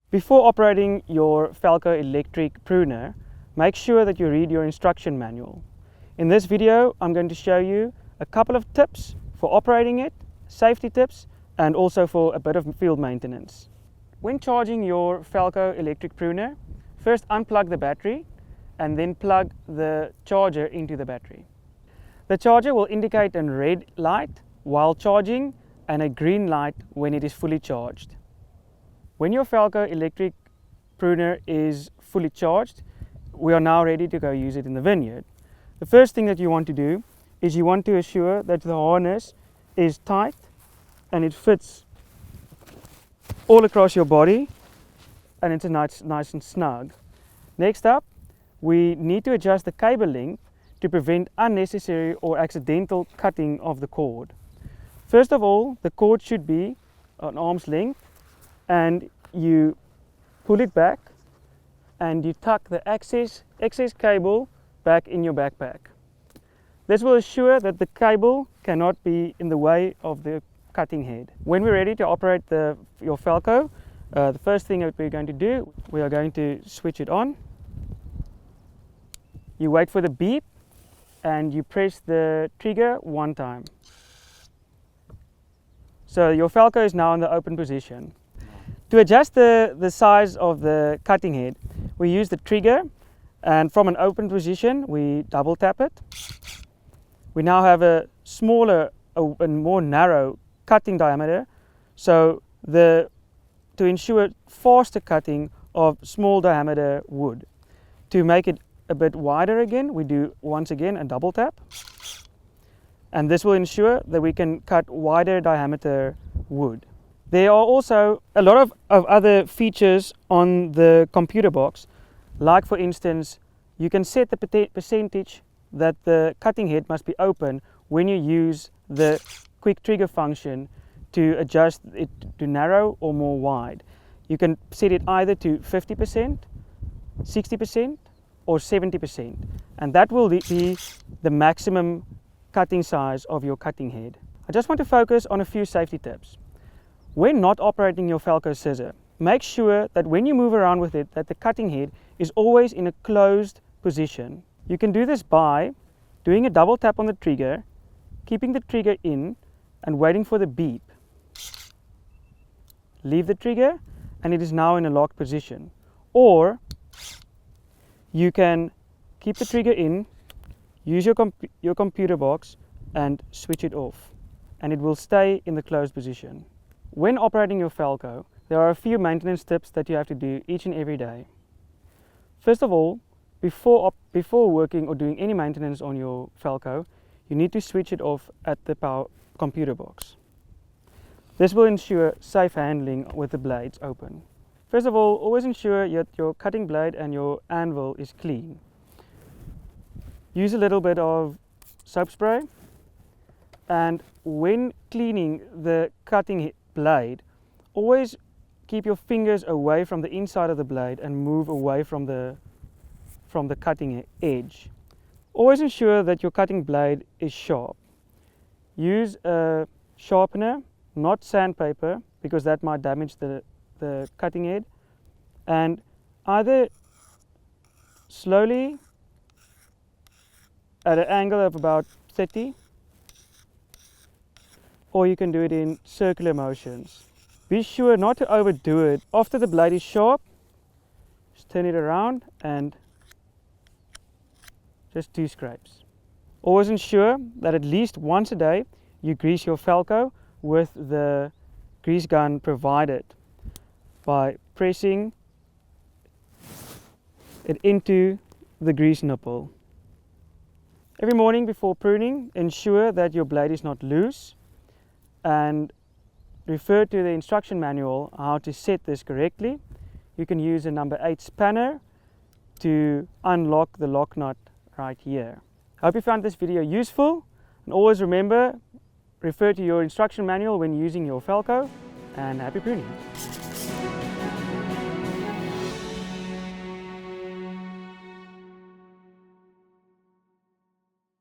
Before operating your Felco electric pruner, make sure that you read your instruction manual. In this video, I'm going to show you a couple of tips for operating it, safety tips, and also for a bit of field maintenance. When charging your Felco electric pruner, first unplug the battery and then plug the charger into the battery. The charger will indicate a red light while charging and a green light when it is fully charged. When your Felco electric pruner is fully charged, we are now ready to go use it in the vineyard. The first thing that you want to do is you want to assure that the harness is tight and it fits all across your body and it's nice and snug. Next up, we need to adjust the cable length to prevent unnecessary or accidental cutting of the cord. First of all, the cord should be an arm's length, and you pull it back and you tuck the excess cable back in your backpack. This will ensure that the cable cannot be in the way of the cutting head. When we're ready to operate your Felco, the first thing that we're going to do, we are going to switch it on. You wait for the beep and you press the trigger one time. So your Felco is now in the open position. To adjust the size of the cutting head, we use the trigger, and from an open position we double tap it. We now have a smaller and more narrow cutting diameter, so to ensure faster cutting of small diameter wood. To make it a bit wider again, we do once again a double tap, and this will ensure that we can cut wider diameter wood. There are also a lot of other features on the computer box, like for instance, you can set the percentage that the cutting head must be open when you use the quick trigger function to adjust it to narrow or more wide. You can set it either to 50%, 60% or 70%, and that will be the maximum cutting size of your cutting head. I just want to focus on a few safety tips. When not operating your Felco scissor, make sure that when you move around with it, that the cutting head is always in a closed position. You can do this by doing a double tap on the trigger, keeping the trigger in and waiting for the beep. Leave the trigger and it is now in a locked position. Or you can keep the trigger in, use your computer box and switch it off, and it will stay in the closed position. When operating your Felco, there are a few maintenance tips that you have to do each and every day. First of all, before working or doing any maintenance on your Felco, you need to switch it off at the computer box. This will ensure safe handling with the blades open. First of all, always ensure that your cutting blade and your anvil is clean. Use a little bit of soap spray, and when cleaning the cutting blade, always keep your fingers away from the inside of the blade and move away from the cutting edge. Always ensure that your cutting blade is sharp. Use a sharpener, not sandpaper, because that might damage the cutting head, and either slowly at an angle of about 30, or you can do it in circular motions. Be sure not to overdo it. After the blade is sharp, just turn it around and just 2 scrapes. Always ensure that at least once a day you grease your Felco with the grease gun provided by pressing it into the grease nipple. Every morning before pruning, ensure that your blade is not loose, and refer to the instruction manual how to set this correctly. You can use a number 8 spanner to unlock the lock nut right here. I hope you found this video useful, and always remember, refer to your instruction manual when using your Felco, and happy pruning.